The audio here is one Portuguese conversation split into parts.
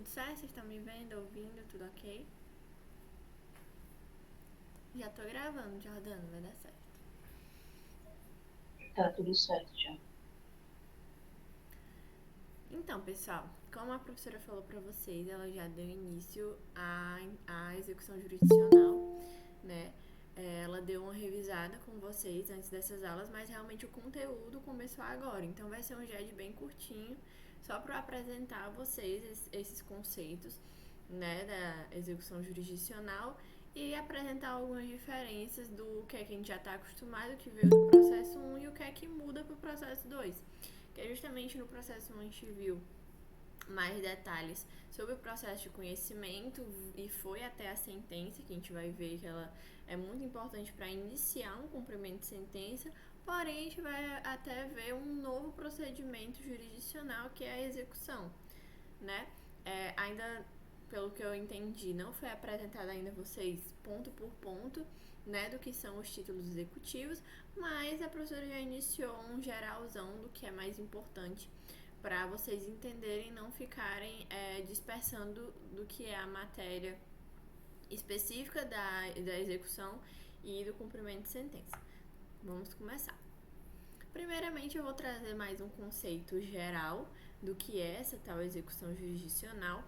Tudo certo? Vocês estão me vendo, ouvindo? Tudo ok? Já tô gravando, Jordano, vai dar certo. Tá tudo certo já. Então, pessoal, como a professora falou pra vocês, ela já deu início à execução jurisdicional, né? Ela deu uma revisada com vocês antes dessas aulas, mas realmente o conteúdo começou agora. Então vai ser um GED bem curtinho, só para apresentar a vocês esses conceitos, né, da execução jurisdicional e apresentar algumas diferenças do que é que a gente já está acostumado, que veio do processo 1 e o que é que muda para o processo 2. Que é justamente no processo 1 a gente viu mais detalhes sobre o processo de conhecimento e foi até a sentença, que a gente vai ver que ela é muito importante para iniciar um cumprimento de sentença, porém a gente vai até ver um novo procedimento jurisdicional que é a execução, né? Ainda pelo que eu entendi, não foi apresentado ainda a vocês ponto por ponto, né, do que são os títulos executivos, mas a professora já iniciou um geralzão do que é mais importante para vocês entenderem e não ficarem dispersando do que é a matéria específica da execução e do cumprimento de sentença. Vamos começar. Primeiramente, eu vou trazer mais um conceito geral do que é essa tal execução jurisdicional,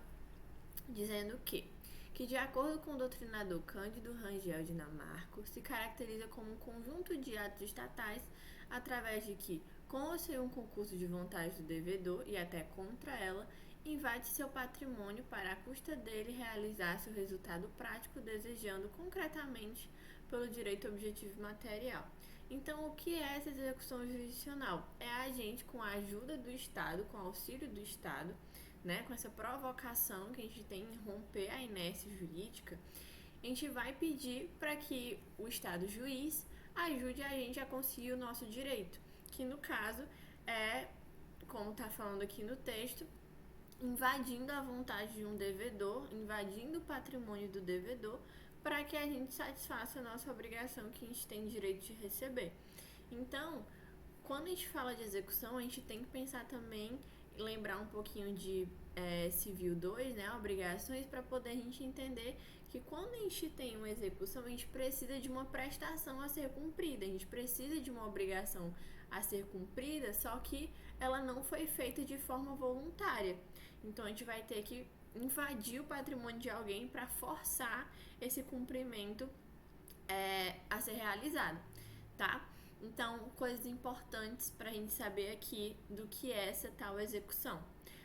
dizendo que de acordo com o doutrinador Cândido Rangel Dinamarco, se caracteriza como um conjunto de atos estatais através de que, com ou sem um concurso de vontade do devedor e até contra ela, invade seu patrimônio para a custa dele realizar seu resultado prático, desejando concretamente pelo direito objetivo material. Então, o que é essa execução jurisdicional? É a gente, com a ajuda do Estado, com o auxílio do Estado, né, com essa provocação que a gente tem em romper a inércia jurídica, a gente vai pedir para que o Estado juiz ajude a gente a conseguir o nosso direito, que no caso é, como está falando aqui no texto, invadindo a vontade de um devedor, invadindo o patrimônio do devedor, para que a gente satisfaça a nossa obrigação que a gente tem direito de receber. Então, quando a gente fala de execução, a gente tem que pensar também, lembrar um pouquinho de Civil 2, né, obrigações, para poder a gente entender que quando a gente tem uma execução, a gente precisa de uma prestação a ser cumprida, a gente precisa de uma obrigação a ser cumprida, só que ela não foi feita de forma voluntária. Então a gente vai ter que invadir o patrimônio de alguém para forçar esse cumprimento a ser realizado, tá? Então, coisas importantes para a gente saber aqui do que é essa tal execução.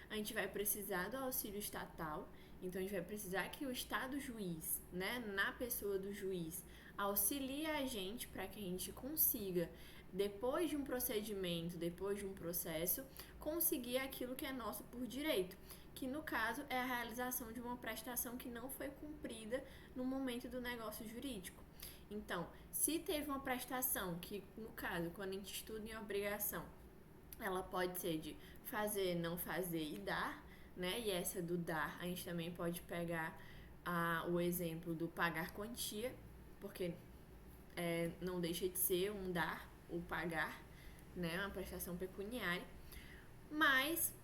A gente vai precisar do auxílio estatal, então a gente vai precisar que o Estado juiz, né, na pessoa do juiz, auxilie a gente para que a gente consiga, depois de um procedimento, depois de um processo, conseguir aquilo que é nosso por direito, que no caso é a realização de uma prestação que não foi cumprida no momento do negócio jurídico. Então, se teve uma prestação, que no caso, quando a gente estuda em obrigação, ela pode ser de fazer, não fazer e dar, né? E essa do dar, a gente também pode pegar o exemplo do pagar quantia, porque não deixa de ser um dar, o pagar, né? Uma prestação pecuniária. Mas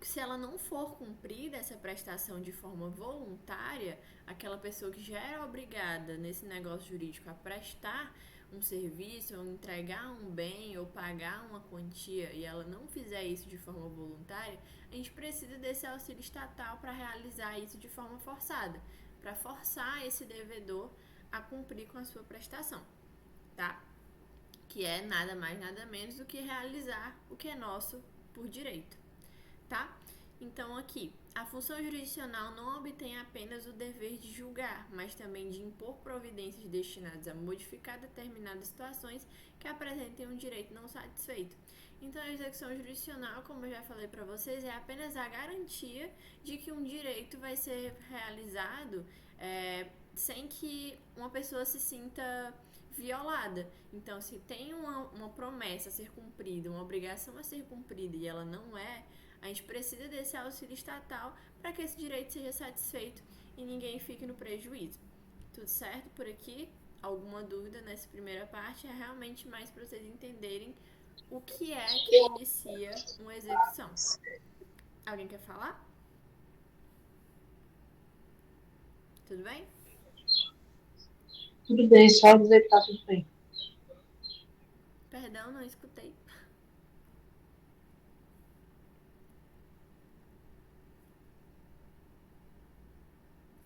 se ela não for cumprida essa prestação de forma voluntária, aquela pessoa que já era obrigada nesse negócio jurídico a prestar um serviço, ou entregar um bem, ou pagar uma quantia, e ela não fizer isso de forma voluntária, a gente precisa desse auxílio estatal para realizar isso de forma forçada, para forçar esse devedor a cumprir com a sua prestação, tá? Que é nada mais, nada menos do que realizar o que é nosso por direito, tá? Então, aqui, a função jurisdicional não obtém apenas o dever de julgar, mas também de impor providências destinadas a modificar determinadas situações que apresentem um direito não satisfeito. Então, a execução jurisdicional, como eu já falei para vocês, é apenas a garantia de que um direito vai ser realizado sem que uma pessoa se sinta violada. Então, se tem uma promessa a ser cumprida, uma obrigação a ser cumprida e ela não é, a gente precisa desse auxílio estatal para que esse direito seja satisfeito e ninguém fique no prejuízo. Tudo certo por aqui? Alguma dúvida nessa primeira parte? É realmente mais para vocês entenderem o que é que inicia uma execução. Alguém quer falar? Tudo bem? Tudo bem, só dizer que tá tudo bem. Perdão, não escutei.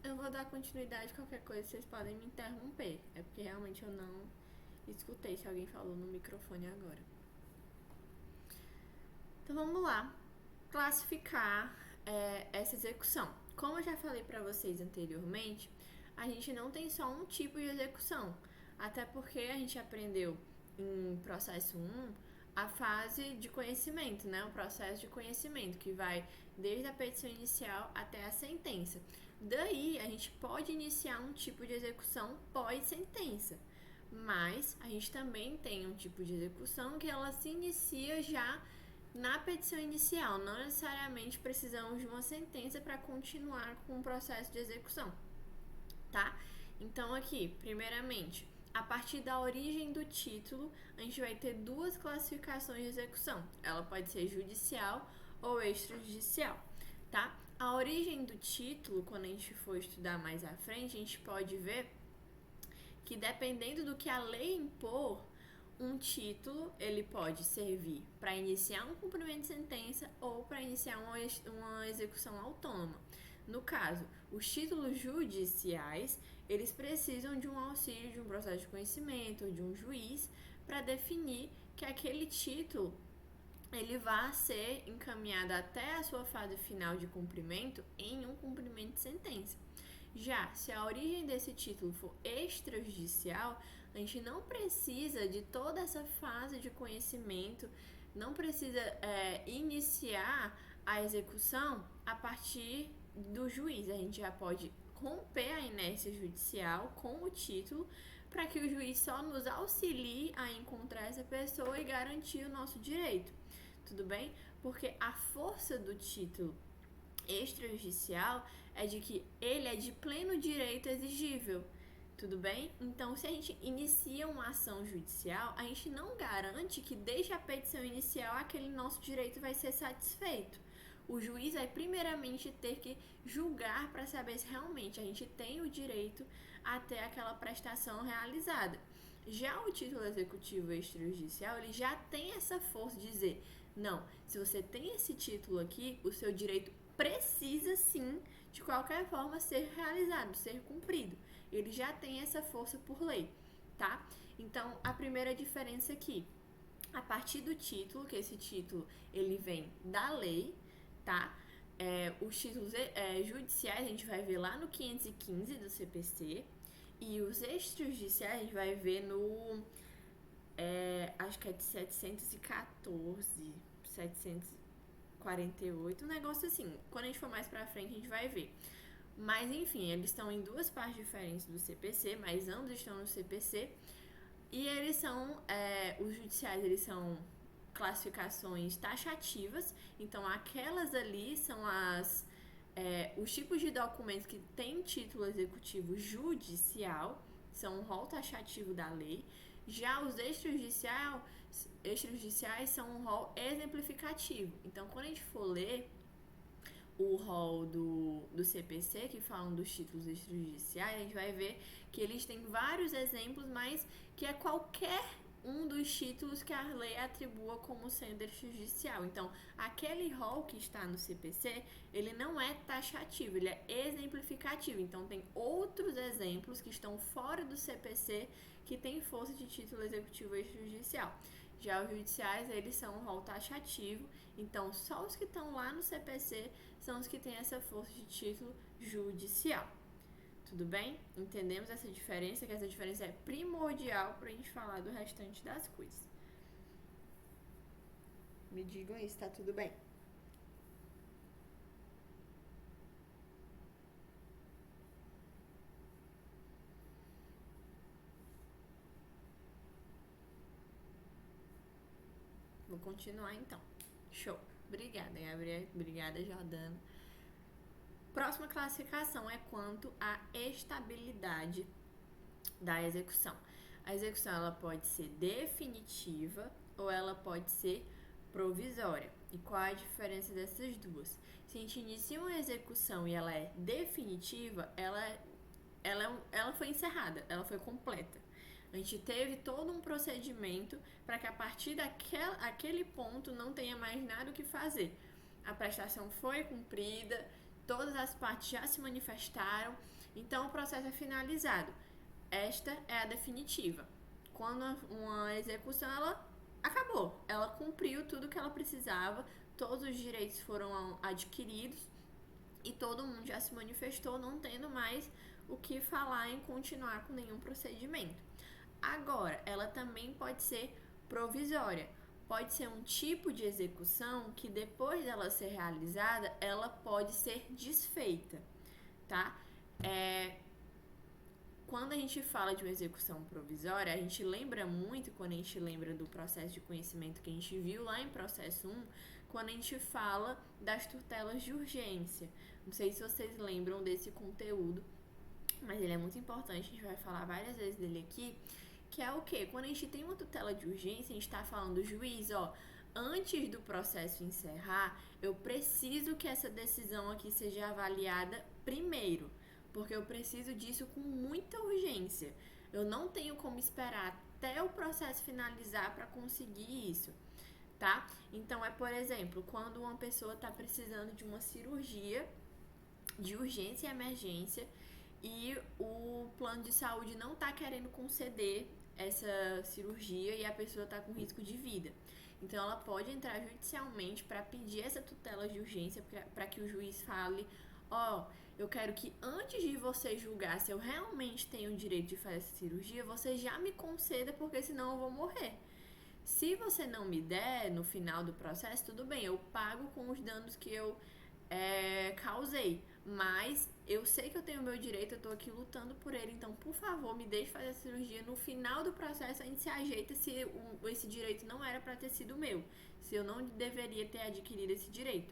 Eu vou dar continuidade, qualquer coisa vocês podem me interromper. É porque realmente eu não escutei se alguém falou no microfone agora. Então vamos lá. Classificar essa execução. Como eu já falei para vocês anteriormente, a gente não tem só um tipo de execução. Até porque a gente aprendeu em processo 1 a fase de conhecimento, né? O processo de conhecimento, que vai desde a petição inicial até a sentença. Daí, a gente pode iniciar um tipo de execução pós-sentença. Mas a gente também tem um tipo de execução que ela se inicia já na petição inicial. Não necessariamente precisamos de uma sentença para continuar com o processo de execução, tá? Então, aqui, primeiramente, a partir da origem do título, a gente vai ter duas classificações de execução. Ela pode ser judicial ou extrajudicial, tá? A origem do título, quando a gente for estudar mais à frente, a gente pode ver que dependendo do que a lei impor, um título ele pode servir para iniciar um cumprimento de sentença ou para iniciar uma execução autônoma. No caso, os títulos judiciais, eles precisam de um auxílio de um processo de conhecimento ou de um juiz para definir que aquele título ele vai ser encaminhado até a sua fase final de cumprimento em um cumprimento de sentença. Já se a origem desse título for extrajudicial, a gente não precisa de toda essa fase de conhecimento, não precisa iniciar a execução a partir do juiz. A gente já pode romper a inércia judicial com o título para que o juiz só nos auxilie a encontrar essa pessoa e garantir o nosso direito. Tudo bem? Porque a força do título extrajudicial é de que ele é de pleno direito exigível. Tudo bem? Então, se a gente inicia uma ação judicial, a gente não garante que desde a petição inicial aquele nosso direito vai ser satisfeito. O juiz vai primeiramente ter que julgar para saber se realmente a gente tem o direito a ter aquela prestação realizada. Já o título executivo extrajudicial, ele já tem essa força de dizer, não, se você tem esse título aqui, o seu direito precisa sim, de qualquer forma, ser realizado, ser cumprido. Ele já tem essa força por lei, tá? Então, a primeira diferença aqui, a partir do título, que esse título ele vem da lei, tá? Os títulos judiciais a gente vai ver lá no 515 do CPC e os extrajudiciais a gente vai ver no acho que é de 714, 748, um negócio assim. Quando a gente for mais pra frente, a gente vai ver. Mas enfim, eles estão em duas partes diferentes do CPC, mas ambos estão no CPC. E eles são, os judiciais, eles são classificações taxativas. Então, aquelas ali são os tipos de documentos que têm título executivo judicial, são um rol taxativo da lei. Já os extrajudiciais são um rol exemplificativo. Então, quando a gente for ler o rol do CPC, que falam dos títulos extrajudiciais, a gente vai ver que eles têm vários exemplos, mas que é qualquer um dos títulos que a lei atribua como sendo extrajudicial. Então, aquele rol que está no CPC, ele não é taxativo, ele é exemplificativo. Então, tem outros exemplos que estão fora do CPC que têm força de título executivo extrajudicial. Já os judiciais, eles são um rol taxativo, então só os que estão lá no CPC são os que têm essa força de título judicial. Tudo bem? Entendemos essa diferença, que essa diferença é primordial para a gente falar do restante das coisas. Me digam aí se tá tudo bem. Vou continuar então. Show. Obrigada, Gabriel. Obrigada, Jordana. Próxima classificação é quanto à estabilidade da execução. A execução ela pode ser definitiva ou ela pode ser provisória. E qual é a diferença dessas duas? Se a gente inicia uma execução e ela é definitiva, ela ela foi encerrada, ela foi completa. A gente teve todo um procedimento para que a partir daquele ponto não tenha mais nada o que fazer. A prestação foi cumprida, todas as partes já se manifestaram, então o processo é finalizado. Esta é a definitiva. Quando uma execução, ela acabou, ela cumpriu tudo que ela precisava, todos os direitos foram adquiridos e todo mundo já se manifestou, não tendo mais o que falar em continuar com nenhum procedimento. Agora, ela também pode ser provisória. Pode ser um tipo de execução que depois dela ser realizada, ela pode ser desfeita, tá? Quando a gente fala de uma execução provisória, a gente lembra muito, quando a gente lembra do processo de conhecimento que a gente viu lá em processo 1, quando a gente fala das tutelas de urgência. Não sei se vocês lembram desse conteúdo, mas ele é muito importante, a gente vai falar várias vezes dele aqui, que é o quê? Quando a gente tem uma tutela de urgência, a gente está falando do juiz, antes do processo encerrar, eu preciso que essa decisão aqui seja avaliada primeiro, porque eu preciso disso com muita urgência. Eu não tenho como esperar até o processo finalizar para conseguir isso, tá? Então, por exemplo, quando uma pessoa está precisando de uma cirurgia de urgência e emergência e o plano de saúde não está querendo conceder essa cirurgia e a pessoa está com risco de vida. Então, ela pode entrar judicialmente para pedir essa tutela de urgência para que o juiz fale: eu quero que antes de você julgar se eu realmente tenho o direito de fazer essa cirurgia, você já me conceda, porque senão eu vou morrer. Se você não me der no final do processo, tudo bem, eu pago com os danos que eu causei, mas eu sei que eu tenho o meu direito, eu tô aqui lutando por ele, então por favor me deixe fazer a cirurgia. No final do processo a gente se ajeita se esse direito não era para ter sido meu, se eu não deveria ter adquirido esse direito,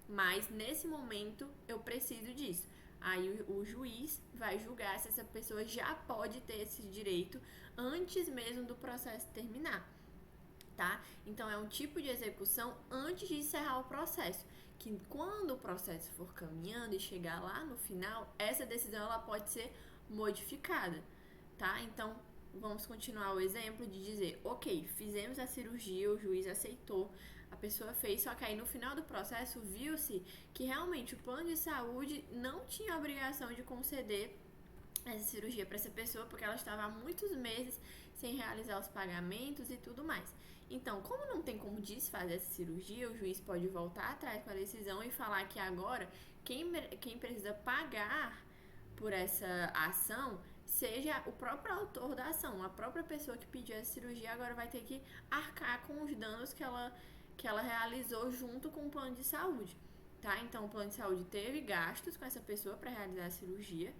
mas nesse momento eu preciso disso. Aí o juiz vai julgar se essa pessoa já pode ter esse direito antes mesmo do processo terminar, tá? Então é um tipo de execução antes de encerrar o processo, que quando o processo for caminhando e chegar lá no final, essa decisão ela pode ser modificada, tá? Então vamos continuar o exemplo de dizer: ok, fizemos a cirurgia, o juiz aceitou, a pessoa fez, só que aí no final do processo viu-se que realmente o plano de saúde não tinha obrigação de conceder essa cirurgia para essa pessoa, porque ela estava há muitos meses sem realizar os pagamentos e tudo mais. Então, como não tem como desfazer essa cirurgia, o juiz pode voltar atrás com a decisão e falar que agora quem precisa pagar por essa ação seja o próprio autor da ação, a própria pessoa que pediu essa cirurgia agora vai ter que arcar com os danos que ela realizou junto com o plano de saúde, tá? Então, o plano de saúde teve gastos com essa pessoa para realizar a cirurgia,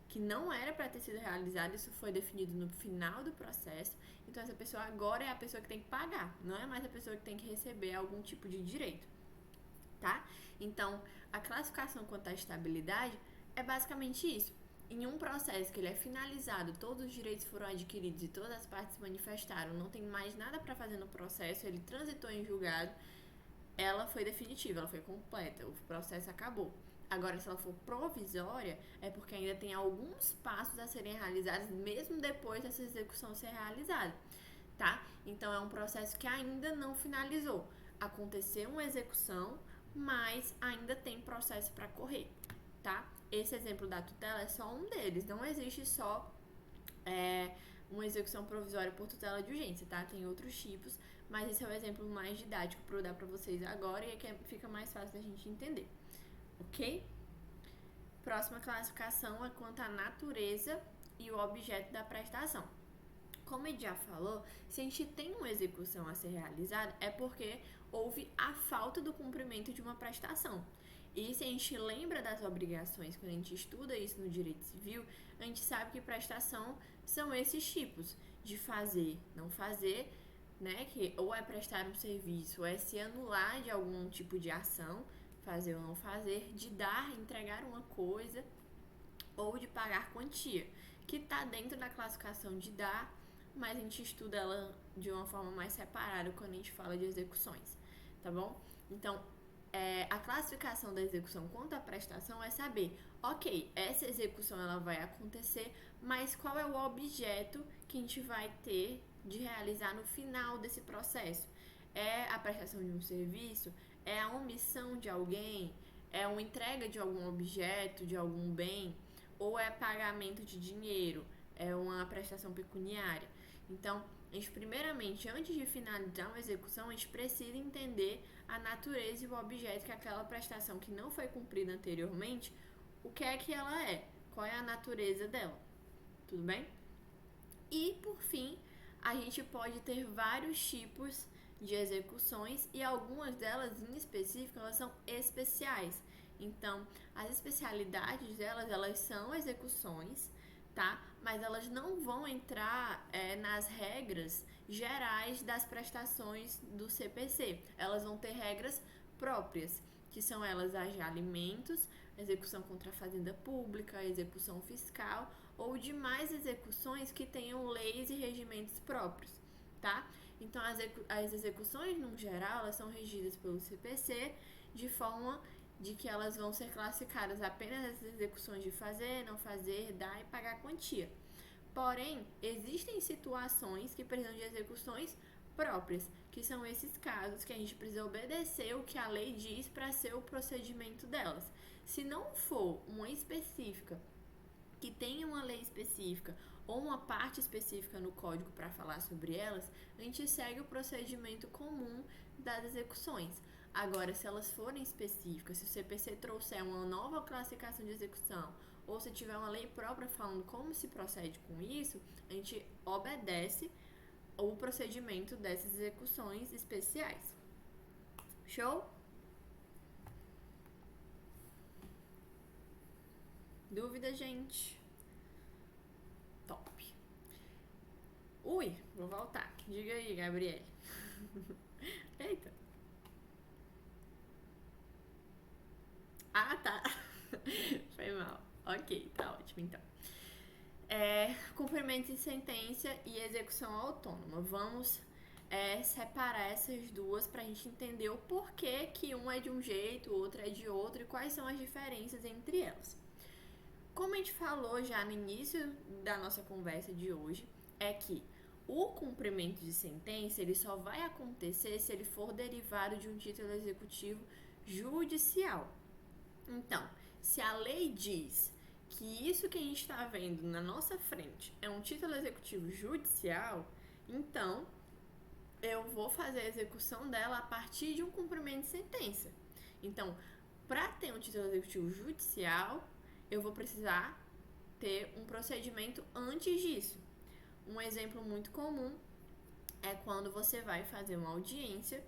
que não era para ter sido realizado, isso foi definido no final do processo. Então essa pessoa agora é a pessoa que tem que pagar, não é mais a pessoa que tem que receber algum tipo de direito, tá? Então a classificação quanto à estabilidade é basicamente isso. Em um processo que ele é finalizado, todos os direitos foram adquiridos e todas as partes se manifestaram, não tem mais nada para fazer no processo, ele transitou em julgado, ela foi definitiva, ela foi completa, o processo acabou. Agora, se ela for provisória, é porque ainda tem alguns passos a serem realizados, mesmo depois dessa execução ser realizada, tá? Então, é um processo que ainda não finalizou. Aconteceu uma execução, mas ainda tem processo para correr, tá? Esse exemplo da tutela é só um deles, não existe só uma execução provisória por tutela de urgência, tá? Tem outros tipos, mas esse é o exemplo mais didático para eu dar para vocês agora e é que fica mais fácil da gente entender. Ok? Próxima classificação é quanto à natureza e o objeto da prestação. Como ele já falou, se a gente tem uma execução a ser realizada, é porque houve a falta do cumprimento de uma prestação. E se a gente lembra das obrigações, quando a gente estuda isso no direito civil, a gente sabe que prestação são esses tipos de fazer, não fazer, né? Que ou é prestar um serviço, ou é se anular de algum tipo de ação, fazer ou não fazer, de dar, entregar uma coisa ou de pagar quantia, que está dentro da classificação de dar, mas a gente estuda ela de uma forma mais separada quando a gente fala de execuções, tá bom? Então, a classificação da execução quanto à prestação é saber, ok, essa execução ela vai acontecer, mas qual é o objeto que a gente vai ter de realizar no final desse processo? É a prestação de um serviço? É a omissão de alguém? É uma entrega de algum objeto, de algum bem? Ou é pagamento de dinheiro? É uma prestação pecuniária? Então, a gente primeiramente, antes de finalizar uma execução, a gente precisa entender a natureza e o objeto que aquela prestação que não foi cumprida anteriormente, o que é que ela é? Qual é a natureza dela? Tudo bem? E, por fim, a gente pode ter vários tipos de execuções e algumas delas, em específico, elas são especiais. Então, as especialidades delas, elas são execuções, tá? Mas elas não vão entrar nas regras gerais das prestações do CPC. Elas vão ter regras próprias, que são elas as de alimentos, execução contra a fazenda pública, execução fiscal ou demais execuções que tenham leis e regimentos próprios, tá? Então, as execuções, no geral, elas são regidas pelo CPC de forma de que elas vão ser classificadas apenas as execuções de fazer, não fazer, dar e pagar quantia. Porém, existem situações que precisam de execuções próprias, que são esses casos que a gente precisa obedecer o que a lei diz para ser o procedimento delas. Se não for uma específica que tenha uma lei específica ou uma parte específica no código para falar sobre elas, a gente segue o procedimento comum das execuções. Agora, se elas forem específicas, se o CPC trouxer uma nova classificação de execução ou se tiver uma lei própria falando como se procede com isso, a gente obedece o procedimento dessas execuções especiais. Show? Dúvida, gente? Top. Ui, vou voltar. Diga aí, Gabriele. Eita. Ah, tá. Foi mal. Ok, tá ótimo então. Cumprimento de sentença e execução autônoma. Vamos separar essas duas para a gente entender o porquê que um é de um jeito, o outro é de outro e quais são as diferenças entre elas. Como a gente falou já no início da nossa conversa de hoje, é que o cumprimento de sentença ele só vai acontecer se ele for derivado de um título executivo judicial. Então, se a lei diz que isso que a gente está vendo na nossa frente é um título executivo judicial, então eu vou fazer a execução dela a partir de um cumprimento de sentença. Então, para ter um título executivo judicial, eu vou precisar ter um procedimento antes disso. Um exemplo muito comum é quando você vai fazer uma audiência,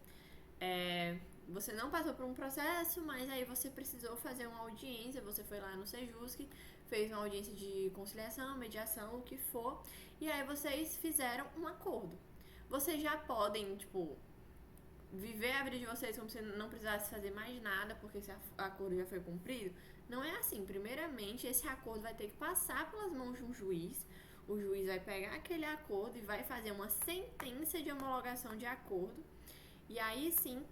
você não passou por um processo, mas aí você precisou fazer uma audiência, você foi lá no Sejusc, fez uma audiência de conciliação, mediação, o que for, e aí vocês fizeram um acordo. Vocês já podem, viver a vida de vocês como se não precisasse fazer mais nada, porque esse acordo já foi cumprido? Não é assim. Primeiramente, esse acordo vai ter que passar pelas mãos de um juiz. O juiz vai pegar aquele acordo e vai fazer uma sentença de homologação de acordo. E aí sim,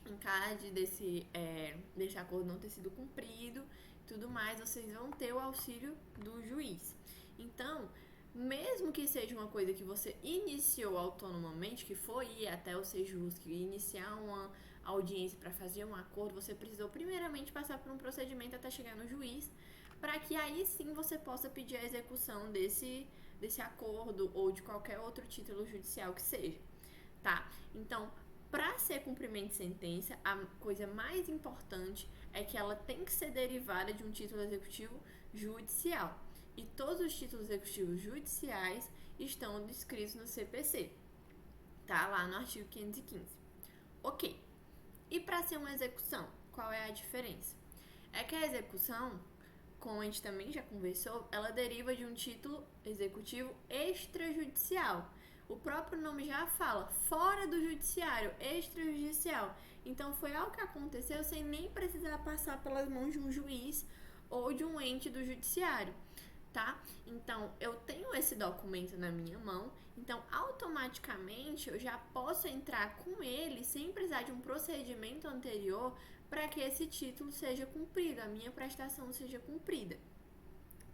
em caso desse acordo não ter sido cumprido, tudo mais, vocês vão ter o auxílio do juiz. Então, mesmo que seja uma coisa que você iniciou autonomamente, que foi ir até o Sejusc, iniciar uma audiência para fazer um acordo, você precisou primeiramente passar por um procedimento até chegar no juiz, para que aí sim você possa pedir a execução desse acordo ou de qualquer outro título judicial que seja, tá? Então, para ser cumprimento de sentença, a coisa mais importante é que ela tem que ser derivada de um título executivo judicial. E todos os títulos executivos judiciais estão descritos no CPC, tá? Lá no artigo 515. Ok. E para ser uma execução, qual é a diferença? É que a execução, como a gente também já conversou, ela deriva de um título executivo extrajudicial. O próprio nome já fala, fora do judiciário, extrajudicial. Então foi algo que aconteceu sem nem precisar passar pelas mãos de um juiz ou de um ente do judiciário, tá? Então eu tenho esse documento na minha mão, então automaticamente eu já posso entrar com ele sem precisar de um procedimento anterior para que esse título seja cumprido, a minha prestação seja cumprida,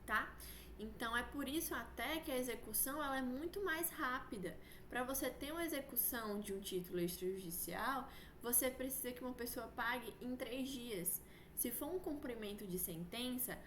tá? Então, é por isso até que a execução ela é muito mais rápida. Para você ter uma execução de um título extrajudicial, você precisa que uma pessoa pague em 3 dias. Se for um cumprimento de sentença,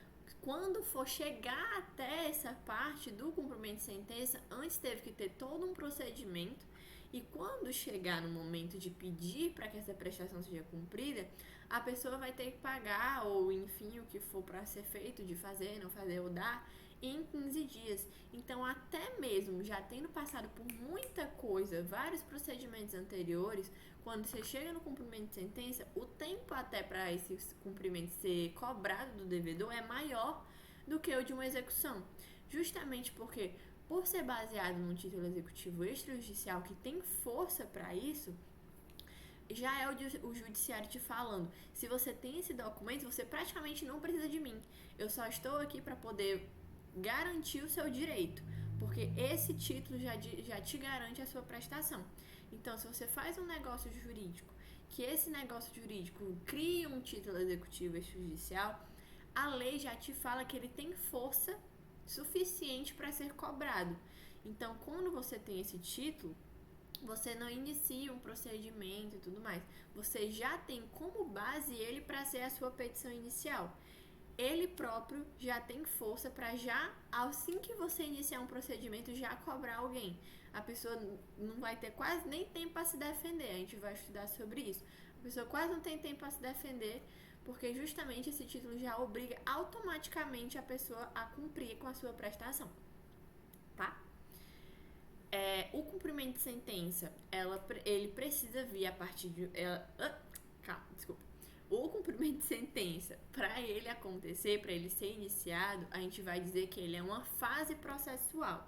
quando for chegar até essa parte do cumprimento de sentença, antes teve que ter todo um procedimento, e quando chegar no momento de pedir para que essa prestação seja cumprida, a pessoa vai ter que pagar, ou enfim, o que for para ser feito, de fazer, não fazer ou dar, em 15 dias. Então, até mesmo já tendo passado por muita coisa, vários procedimentos anteriores, quando você chega no cumprimento de sentença, o tempo até para esse cumprimento ser cobrado do devedor é maior do que o de uma execução. Justamente porque, por ser baseado num título executivo extrajudicial que tem força para isso, já é o judiciário te falando: se você tem esse documento, você praticamente não precisa de mim. Eu só estou aqui para poder garantir o seu direito, porque esse título já te garante a sua prestação. Então, se você faz um negócio jurídico, que esse negócio jurídico cria um título executivo extrajudicial, a lei já te fala que ele tem força suficiente para ser cobrado. Então, quando você tem esse título, você não inicia um procedimento e tudo mais. Você já tem como base ele para ser a sua petição inicial. Ele próprio já tem força para já, assim que você iniciar um procedimento, já cobrar alguém. A pessoa não vai ter quase nem tempo para se defender. A gente vai estudar sobre isso. A pessoa quase não tem tempo para se defender, porque justamente esse título já obriga automaticamente a pessoa a cumprir com a sua prestação, tá? O cumprimento de sentença, ele precisa vir a partir de... calma, desculpa. O cumprimento de sentença, para ele acontecer, para ele ser iniciado, a gente vai dizer que ele é uma fase processual.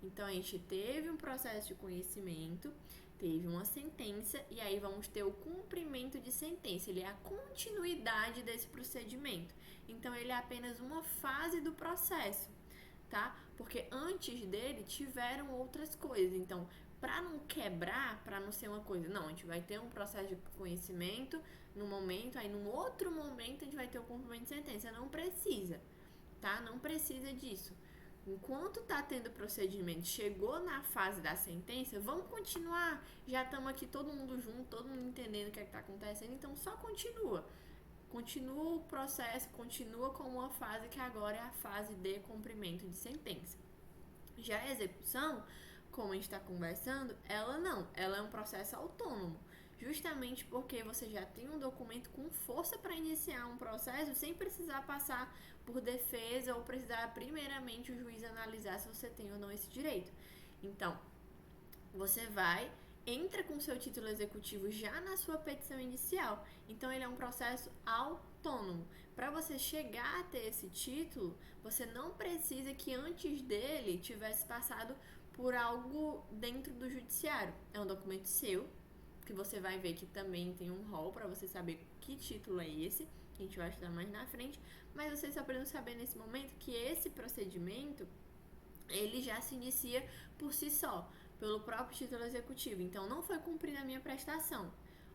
Então, a gente teve um processo de conhecimento, teve uma sentença, e aí vamos ter o cumprimento de sentença. Ele é a continuidade desse procedimento. Então, ele é apenas uma fase do processo, tá? Porque antes dele tiveram outras coisas. Então, para não quebrar, para não ser uma coisa, não, a gente vai ter um processo de conhecimento no momento, aí num outro momento a gente vai ter o cumprimento de sentença. Não precisa, tá? Não precisa disso. Enquanto tá tendo procedimento, chegou na fase da sentença, vamos continuar. Já estamos aqui todo mundo junto, todo mundo entendendo o que é que tá acontecendo, então só continua. Continua o processo, continua com uma fase que agora é a fase de cumprimento de sentença. Já a execução, como a gente está conversando, ela não, ela é um processo autônomo, justamente porque você já tem um documento com força para iniciar um processo sem precisar passar por defesa ou precisar primeiramente o juiz analisar se você tem ou não esse direito. Então, você entra com seu título executivo já na sua petição inicial. Então, ele é um processo autônomo. Para você chegar a ter esse título, você não precisa que antes dele tivesse passado por algo dentro do judiciário. É um documento seu, que você vai ver que também tem um rol para você saber que título é esse, que a gente vai estudar mais na frente, mas você só precisa saber nesse momento que esse procedimento, ele já se inicia por si só, pelo próprio título executivo. Então, não foi cumprida a minha prestação.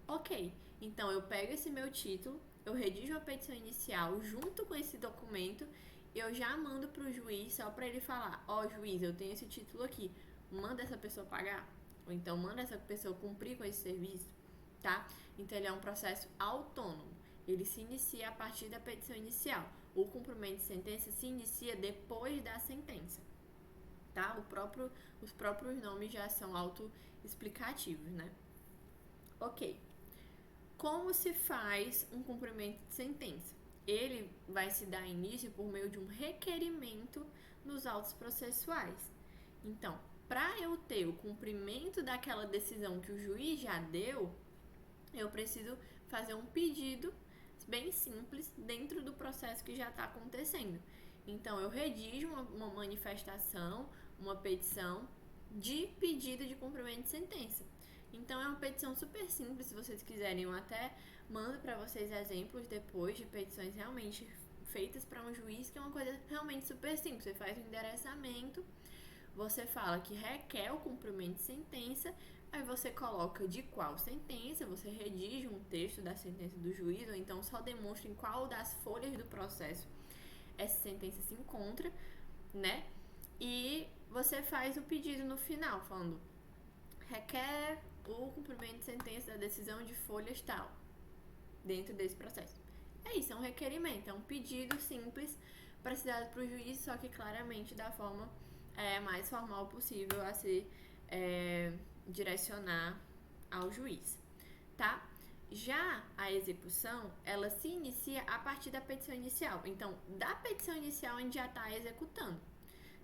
Ok, então eu pego esse meu título, eu redijo a petição inicial junto com esse documento, eu já mando para o juiz só para ele falar: ó, juiz, eu tenho esse título aqui, manda essa pessoa pagar, ou então manda essa pessoa cumprir com esse serviço, tá? Então, ele é um processo autônomo. Ele se inicia a partir da petição inicial. O cumprimento de sentença se inicia depois da sentença, tá? Os próprios nomes já são autoexplicativos, né? Ok. Como se faz um cumprimento de sentença? Ele vai se dar início por meio de um requerimento nos autos processuais. Então, para eu ter o cumprimento daquela decisão que o juiz já deu, eu preciso fazer um pedido bem simples dentro do processo que já está acontecendo. Então, eu redijo uma manifestação, uma petição de pedido de cumprimento de sentença. Então, é uma petição super simples. Se vocês quiserem, eu até mando para vocês exemplos depois de petições realmente feitas para um juiz, que é uma coisa realmente super simples. Você faz um endereçamento, você fala que requer o cumprimento de sentença, aí você coloca de qual sentença, você redige um texto da sentença do juiz, ou então só demonstra em qual das folhas do processo essa sentença se encontra, né? E você faz o pedido no final, falando requer o cumprimento de sentença da decisão de folhas tal, dentro desse processo. É isso, é um requerimento, é um pedido simples para ser dado para o juiz, só que claramente da forma mais formal possível a se direcionar ao juiz, tá? Já a execução, ela se inicia a partir da petição inicial. Então, da petição inicial a gente já está executando,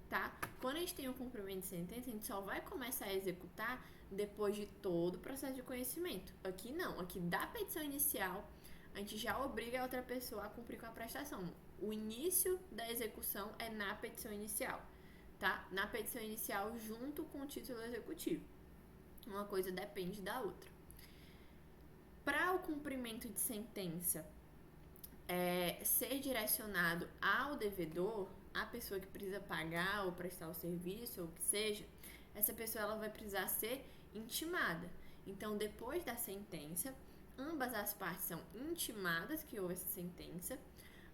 tá? Quando a gente tem um cumprimento de sentença, a gente só vai começar a executar depois de todo o processo de conhecimento. Aqui não, aqui da petição inicial, a gente já obriga a outra pessoa a cumprir com a prestação. O início da execução é na petição inicial, tá? Na petição inicial junto com o título executivo. Uma coisa depende da outra. Para o cumprimento de sentença ser direcionado ao devedor, a pessoa que precisa pagar ou prestar o serviço ou o que seja, essa pessoa ela vai precisar ser intimada. Então, depois da sentença, ambas as partes são intimadas que houve essa sentença.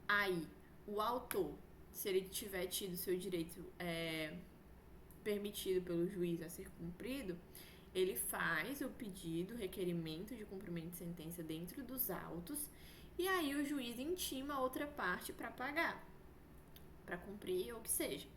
Aí, o autor, se ele tiver tido seu direito permitido pelo juiz a ser cumprido, ele faz o pedido, requerimento de cumprimento de sentença dentro dos autos, e aí o juiz intima a outra parte para pagar, para cumprir ou o que seja.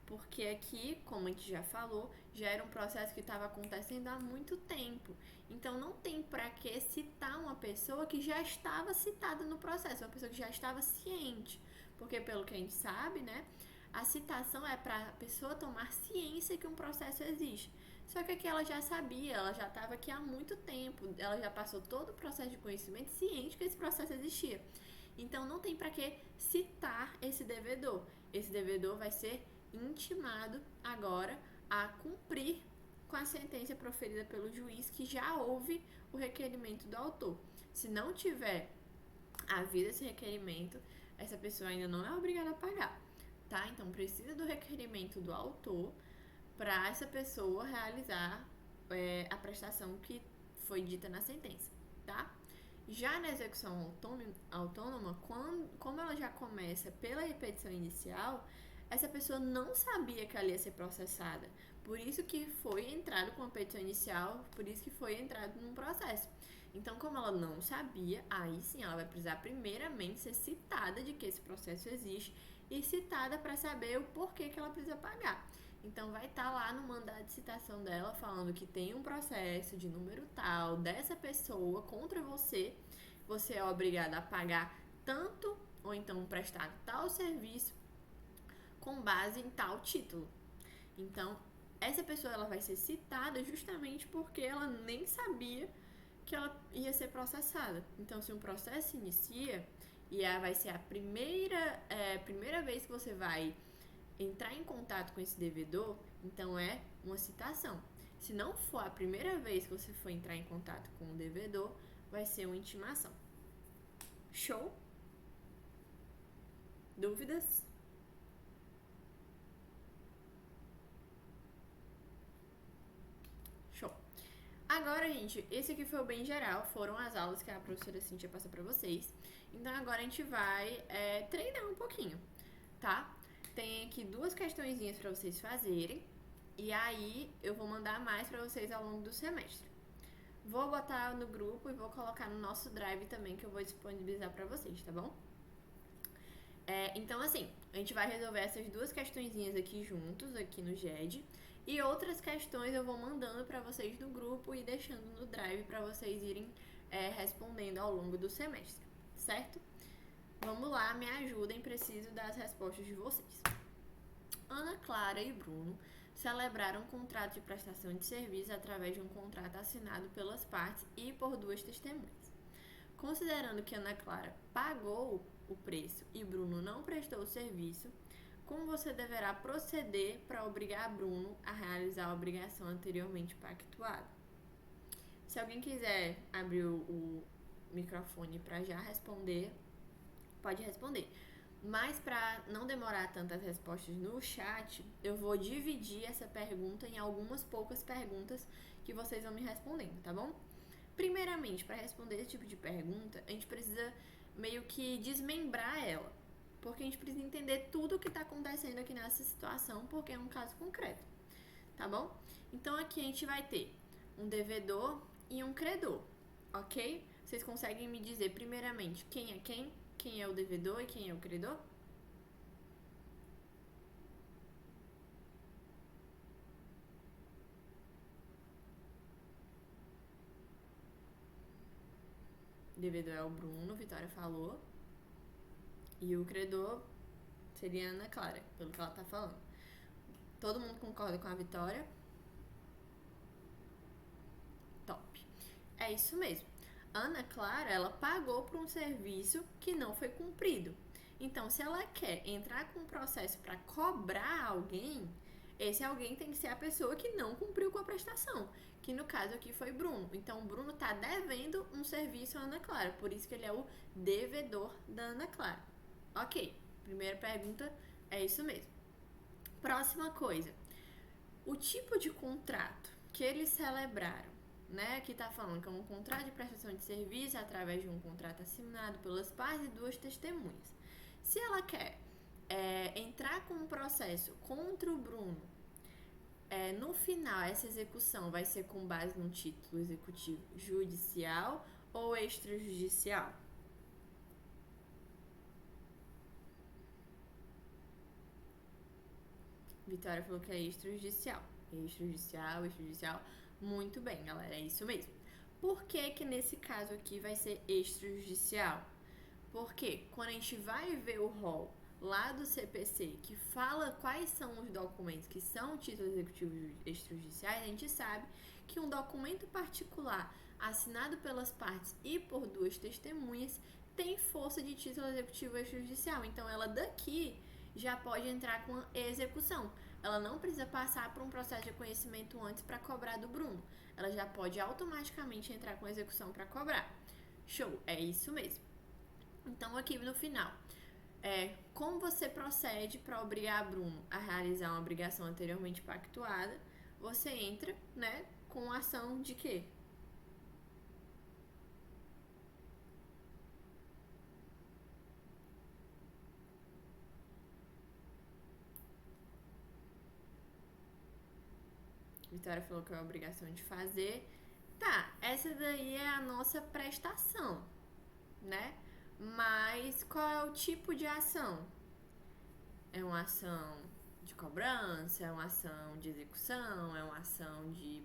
Porque aqui, como a gente já falou, já era um processo que estava acontecendo há muito tempo. Então não tem para que citar uma pessoa que já estava citada no processo, uma pessoa que já estava ciente. Porque pelo que a gente sabe, né, a citação é para a pessoa tomar ciência que um processo existe. Só que aqui ela já sabia, ela já estava aqui há muito tempo, ela já passou todo o processo de conhecimento ciente que esse processo existia. Então não tem para que citar esse devedor. Esse devedor vai ser intimado agora a cumprir com a sentença proferida pelo juiz que já houve o requerimento do autor. Se não tiver havido esse requerimento, essa pessoa ainda não é obrigada a pagar, tá? Então precisa do requerimento do autor para essa pessoa realizar a prestação que foi dita na sentença, tá? Já na execução autônoma, como ela já começa pela petição inicial, essa pessoa não sabia que ela ia ser processada. Por isso que foi entrado com a petição inicial, por isso que foi entrado num processo. Então, como ela não sabia, aí sim ela vai precisar primeiramente ser citada de que esse processo existe e citada para saber o porquê que ela precisa pagar. Então, vai estar lá no mandado de citação dela falando que tem um processo de número tal dessa pessoa contra você, você é obrigada a pagar tanto ou então prestar tal serviço com base em tal título. Então, essa pessoa ela vai ser citada justamente porque ela nem sabia que ela ia ser processada. Então, se um processo se inicia e vai ser a primeira vez que você vai entrar em contato com esse devedor, então é uma citação. Se não for a primeira vez que você for entrar em contato com o devedor, vai ser uma intimação. Show? Dúvidas? Show. Agora, gente, esse aqui foi o bem geral, foram as aulas que a professora Cíntia passou pra vocês. Então agora a gente vai treinar um pouquinho, tá? Tem aqui 2 questõezinhas pra vocês fazerem. E aí eu vou mandar mais pra vocês ao longo do semestre. Vou botar no grupo e vou colocar no nosso drive também, que eu vou disponibilizar pra vocês, tá bom? Então assim, a gente vai resolver essas 2 questõezinhas aqui juntos, aqui no GED. E outras questões eu vou mandando pra vocês no grupo e deixando no drive pra vocês irem respondendo ao longo do semestre, certo? Vamos lá, me ajudem, preciso das respostas de vocês. Ana Clara e Bruno celebraram um contrato de prestação de serviço através de um contrato assinado pelas partes e por 2 testemunhas. Considerando que Ana Clara pagou o preço e Bruno não prestou o serviço, como você deverá proceder para obrigar Bruno a realizar a obrigação anteriormente pactuada? Se alguém quiser abrir o microfone para já responder, pode responder. Mas para não demorar tantas respostas no chat, eu vou dividir essa pergunta em algumas poucas perguntas que vocês vão me respondendo, tá bom? Primeiramente, para responder esse tipo de pergunta, a gente precisa meio que desmembrar ela, porque a gente precisa entender tudo o que está acontecendo aqui nessa situação, porque é um caso concreto, tá bom? Então aqui a gente vai ter um devedor e um credor, ok? Vocês conseguem me dizer primeiramente quem é quem? Quem é o devedor e quem é o credor? O devedor é o Bruno, Vitória falou. E o credor seria a Ana Clara, pelo que ela tá falando. Todo mundo concorda com a Vitória? Top. É isso mesmo. Ana Clara, ela pagou por um serviço que não foi cumprido. Então, se ela quer entrar com um processo para cobrar alguém, esse alguém tem que ser a pessoa que não cumpriu com a prestação, que no caso aqui foi Bruno. Então, o Bruno está devendo um serviço à Ana Clara, por isso que ele é o devedor da Ana Clara. Ok, primeira pergunta é isso mesmo. Próxima coisa, o tipo de contrato que eles celebraram, né? Aqui tá falando que é um contrato de prestação de serviço através de um contrato assinado pelas partes e duas testemunhas. Se ela quer entrar com um processo contra o Bruno, no final essa execução vai ser com base num título executivo judicial ou extrajudicial? Vitória falou que é extrajudicial. Extrajudicial, extrajudicial. Muito bem, galera, é isso mesmo. Por que que nesse caso aqui vai ser extrajudicial? Porque quando a gente vai ver o rol lá do CPC que fala quais são os documentos que são títulos executivos extrajudiciais, a gente sabe que um documento particular assinado pelas partes e por duas testemunhas tem força de título executivo extrajudicial. Então ela daqui já pode entrar com execução. Ela não precisa passar por um processo de reconhecimento antes para cobrar do Bruno. Ela já pode automaticamente entrar com execução para cobrar. Show, é isso mesmo. Então aqui no final, como você procede para obrigar Bruno a realizar uma obrigação anteriormente pactuada? Você entra, né, com ação de quê? Vitória falou que é a obrigação de fazer. Tá, essa daí é a nossa prestação, né? Mas qual é o tipo de ação? É uma ação de cobrança? É uma ação de execução? É uma ação de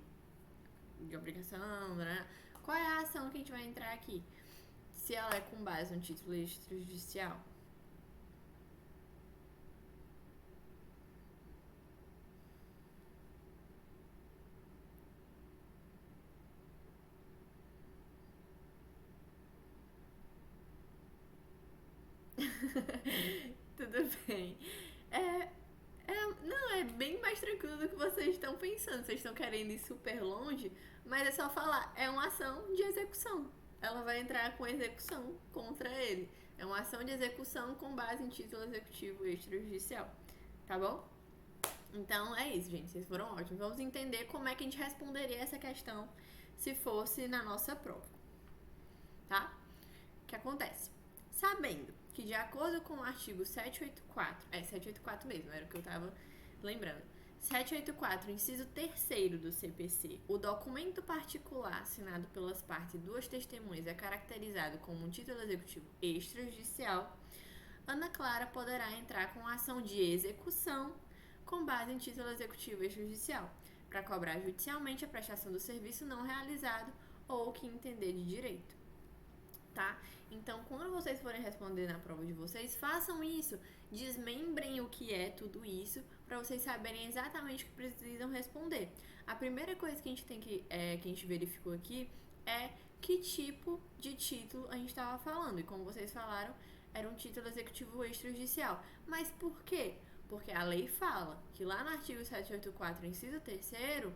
obrigação, né? Qual é a ação que a gente vai entrar aqui? Se ela é com base no título extrajudicial. Tudo bem. Não, é bem mais tranquilo do que vocês estão pensando. Vocês estão querendo ir super longe, mas é só falar, é uma ação de execução. Ela vai entrar com execução contra ele. É uma ação de execução com base em título executivo extrajudicial. Tá bom? Então é isso, gente. Vocês foram ótimos. Vamos entender como é que a gente responderia essa questão se fosse na nossa prova. Tá? O que acontece? Sabendo que, de acordo com o artigo 784, 784 mesmo, era o que eu tava lembrando. 784, inciso 3º do CPC, o documento particular assinado pelas partes e duas testemunhas é caracterizado como um título executivo extrajudicial, Ana Clara poderá entrar com ação de execução com base em título executivo extrajudicial, para cobrar judicialmente a prestação do serviço não realizado ou o que entender de direito. Tá? Então, quando vocês forem responder na prova de vocês, façam isso, desmembrem o que é tudo isso, para vocês saberem exatamente o que precisam responder. A primeira coisa que a gente tem que a gente verificou aqui é que tipo de título a gente estava falando. E como vocês falaram, era um título executivo extrajudicial. Mas por quê? Porque a lei fala que lá no artigo 784, inciso 3º,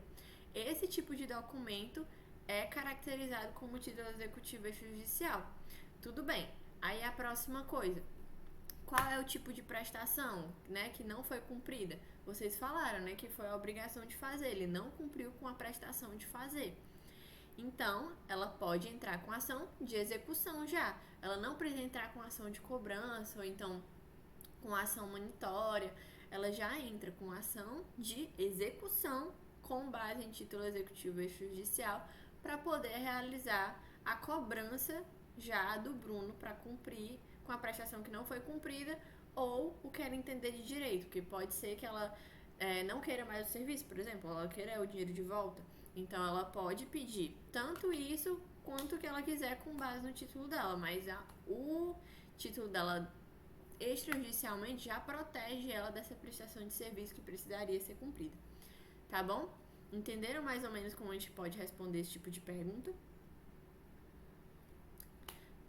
esse tipo de documento é caracterizado como título executivo extrajudicial. Tudo bem. Aí a próxima coisa. qual é o tipo de prestação, né, que não foi cumprida? Vocês falaram, né, que foi a obrigação de fazer, ele não cumpriu com a prestação de fazer. Então, ela pode entrar com ação de execução já. Ela não precisa entrar com ação de cobrança ou então com ação monitória. Ela já entra com ação de execução com base em título executivo extrajudicial para poder realizar a cobrança já do Bruno para cumprir com a prestação que não foi cumprida ou o quer entender de direito, que pode ser que ela não queira mais o serviço, por exemplo, ela queira o dinheiro de volta. Então ela pode pedir tanto isso quanto que ela quiser com base no título dela, mas o título dela extrajudicialmente já protege ela dessa prestação de serviço que precisaria ser cumprida. Tá bom? Entenderam mais ou menos como a gente pode responder esse tipo de pergunta?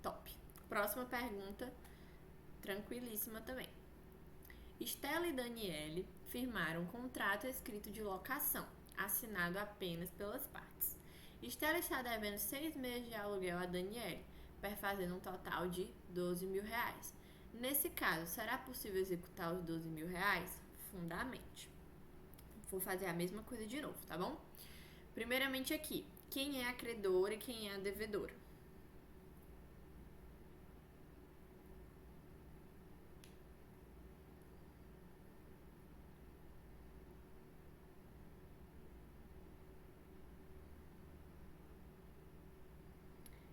Top. Próxima pergunta, tranquilíssima também. Estela e Daniele firmaram um contrato escrito de locação, assinado apenas pelas partes. Estela está devendo 6 meses de aluguel a Daniele, perfazendo um total de R$ 12.000. Nesse caso, será possível executar os R$ 12.000? Fundamente. Vou fazer a mesma coisa de novo, tá bom? Primeiramente aqui, quem é a credora e quem é a devedora?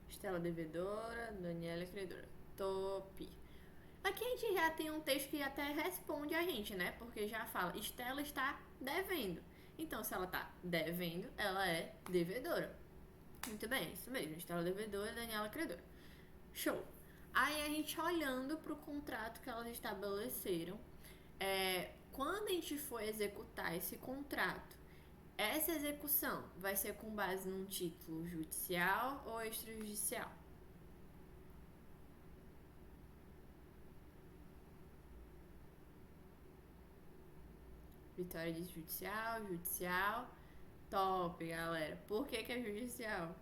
Estela devedora, Daniela credora. Top. Aqui a gente já tem um texto que até responde a gente, né? Porque já fala, Estela está devendo. Então, se ela está devendo, ela é devedora. Muito bem, isso mesmo. Estela devedora, Daniela credora. Show. Aí a gente olhando para o contrato que elas estabeleceram, quando a gente for executar esse contrato, essa execução vai ser com base num título judicial ou extrajudicial? Vitória diz judicial, judicial. Top, galera. Por que é judicial?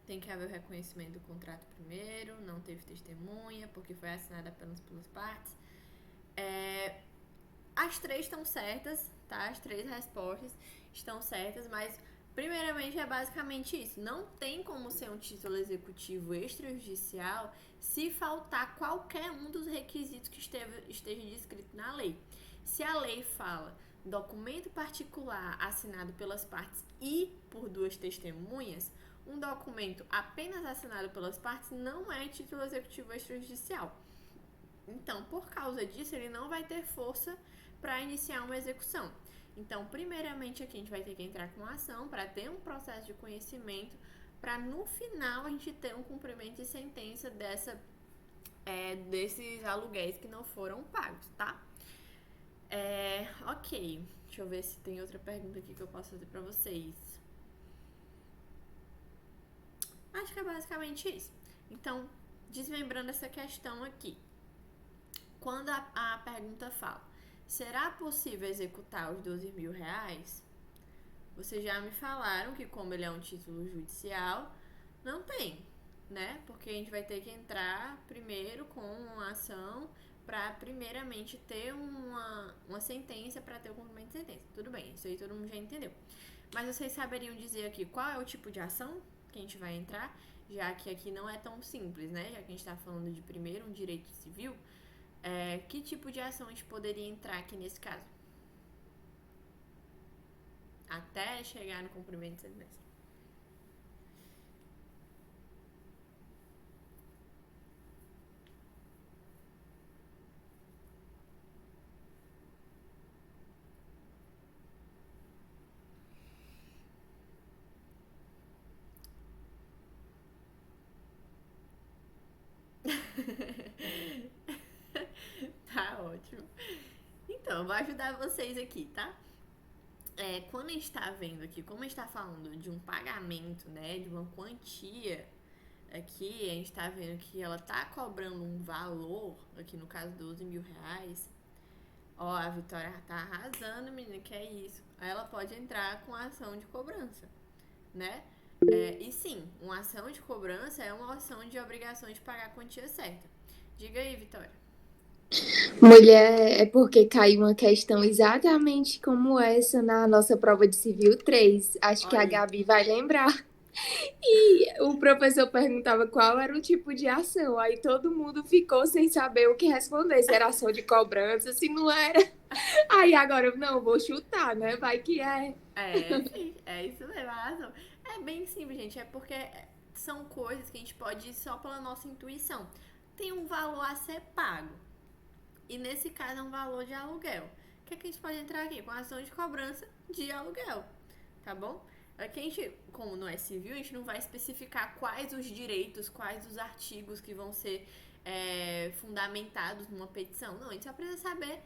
Tem que haver o reconhecimento do contrato primeiro, não teve testemunha, porque foi assinada apenas pelas partes. As três estão certas, tá? As três respostas estão certas, mas primeiramente é basicamente isso. Não tem como ser um título executivo extrajudicial se faltar qualquer um dos requisitos que esteja descrito na lei. Se a lei fala documento particular assinado pelas partes e por duas testemunhas, um documento apenas assinado pelas partes não é título executivo extrajudicial. Então, por causa disso, ele não vai ter força para iniciar uma execução. Então, primeiramente aqui a gente vai ter que entrar com a ação para ter um processo de conhecimento, para no final a gente ter um cumprimento de sentença desses aluguéis que não foram pagos, tá? Ok, deixa eu ver se tem outra pergunta aqui que eu posso fazer para vocês. Acho que é basicamente isso. Então, desmembrando essa questão aqui. Quando a pergunta fala, será possível executar os R$ 12.000? Vocês já me falaram que como ele é um título judicial, não tem, né? Porque a gente vai ter que entrar primeiro com uma ação para primeiramente ter uma sentença, para ter o cumprimento de sentença. Tudo bem, isso aí todo mundo já entendeu. Mas vocês saberiam dizer aqui qual é o tipo de ação que a gente vai entrar? Já que aqui não é tão simples, né? Já que a gente está falando de primeiro um direito civil, que tipo de ação a gente poderia entrar aqui nesse caso? Até chegar no cumprimento de sentença. Tá ótimo. Então, eu vou ajudar vocês aqui, tá? Quando a gente tá vendo aqui, como a gente tá falando de um pagamento, né, de uma quantia, aqui a gente tá vendo que ela tá cobrando um valor, aqui no caso R$ 12.000, Ó, a Vitória tá arrasando, menina, que é isso. Aí ela pode entrar com a ação de cobrança, né? E sim, uma ação de cobrança é uma ação de obrigação de pagar a quantia certa. Diga aí, Vitória. Mulher, é porque caiu uma questão exatamente como essa na nossa prova de Civil 3. Acho que a Olha aí. Gabi vai lembrar. E o professor perguntava qual era o tipo de ação. Aí todo mundo ficou sem saber o que responder. Se era ação de cobrança, se não era. Aí agora eu não vou chutar, né? Vai que é. Sim, é isso mesmo, a razão. É bem simples, gente. É porque são coisas que a gente pode ir só pela nossa intuição. Tem um valor a ser pago. E nesse caso é um valor de aluguel. O que é que a gente pode entrar aqui? Com a ação de cobrança de aluguel. Tá bom? Aqui a gente, como não é civil, a gente não vai especificar quais os direitos, quais os artigos que vão ser fundamentados numa petição. Não, a gente só precisa saber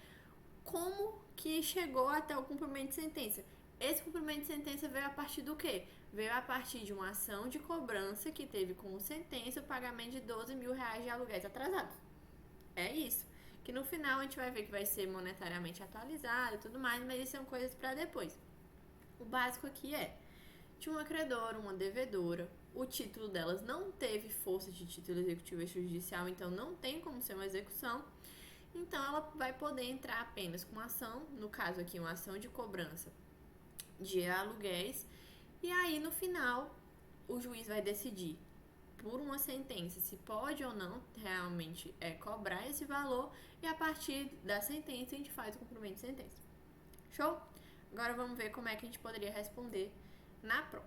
como que chegou até o cumprimento de sentença. Esse cumprimento de sentença veio a partir do quê? Veio a partir de uma ação de cobrança que teve como sentença o pagamento de 12 mil reais de aluguéis atrasados. É isso. Que no final a gente vai ver que vai ser monetariamente atualizado e tudo mais, mas isso são coisas para depois. O básico aqui é: tinha uma credora, uma devedora, o título delas não teve força de título executivo extrajudicial, então não tem como ser uma execução. Então ela vai poder entrar apenas com ação, no caso aqui uma ação de cobrança de aluguéis, e aí no final o juiz vai decidir por uma sentença se pode ou não realmente cobrar esse valor, e a partir da sentença a gente faz o cumprimento de sentença. Show? Agora vamos ver como é que a gente poderia responder na prova.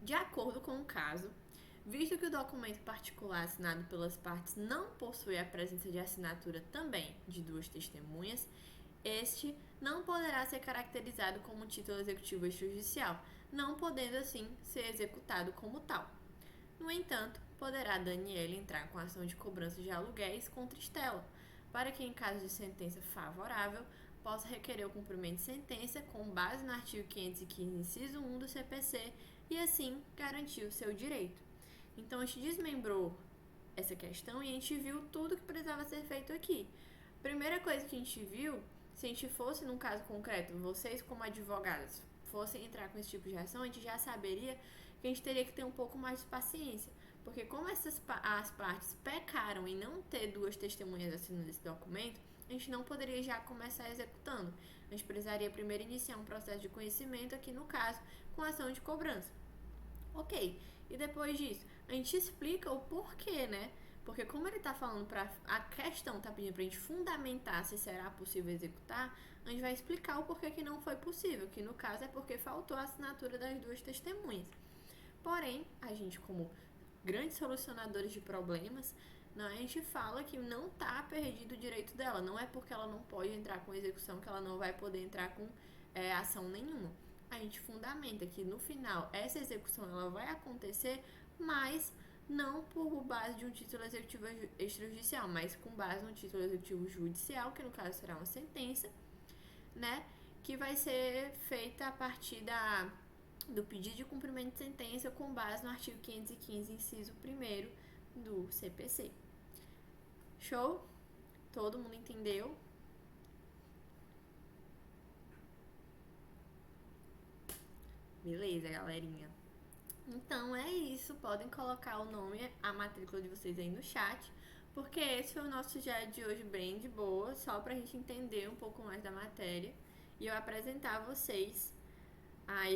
De acordo com o caso, visto que o documento particular assinado pelas partes não possui a presença de assinatura também de duas testemunhas, este não poderá ser caracterizado como título executivo extrajudicial, não podendo assim ser executado como tal. No entanto, poderá Daniela entrar com ação de cobrança de aluguéis contra Estela, para que, em caso de sentença favorável, possa requerer o cumprimento de sentença com base no artigo 515, inciso 1 do CPC, e assim garantir o seu direito. Então, a gente desmembrou essa questão e a gente viu tudo que precisava ser feito aqui. Primeira coisa que a gente viu, se a gente fosse num caso concreto, vocês como advogados fossem entrar com esse tipo de ação, a gente já saberia que a gente teria que ter um pouco mais de paciência. Porque como as partes pecaram em não ter duas testemunhas assinando esse documento, a gente não poderia já começar executando. A gente precisaria primeiro iniciar um processo de conhecimento, aqui no caso, com ação de cobrança. Ok, e depois disso, a gente explica o porquê, né? Porque como ele tá falando a questão tá pedindo pra gente fundamentar se será possível executar, a gente vai explicar o porquê que não foi possível, que no caso é porque faltou a assinatura das duas testemunhas. Porém, a gente como grandes solucionadores de problemas, né, a gente fala que não tá perdido o direito dela, não é porque ela não pode entrar com execução que ela não vai poder entrar com ação nenhuma. A gente fundamenta que no final essa execução ela vai acontecer, mas não por base de um título executivo extrajudicial, mas com base no título executivo judicial, que no caso será uma sentença, né, que vai ser feita a partir do pedido de cumprimento de sentença com base no artigo 515, inciso 1º do CPC. Show? Todo mundo entendeu? Beleza, galerinha. Então é isso, podem colocar o nome, a matrícula de vocês aí no chat, porque esse foi o nosso dia de hoje bem de boa, só pra gente entender um pouco mais da matéria e eu apresentar a vocês a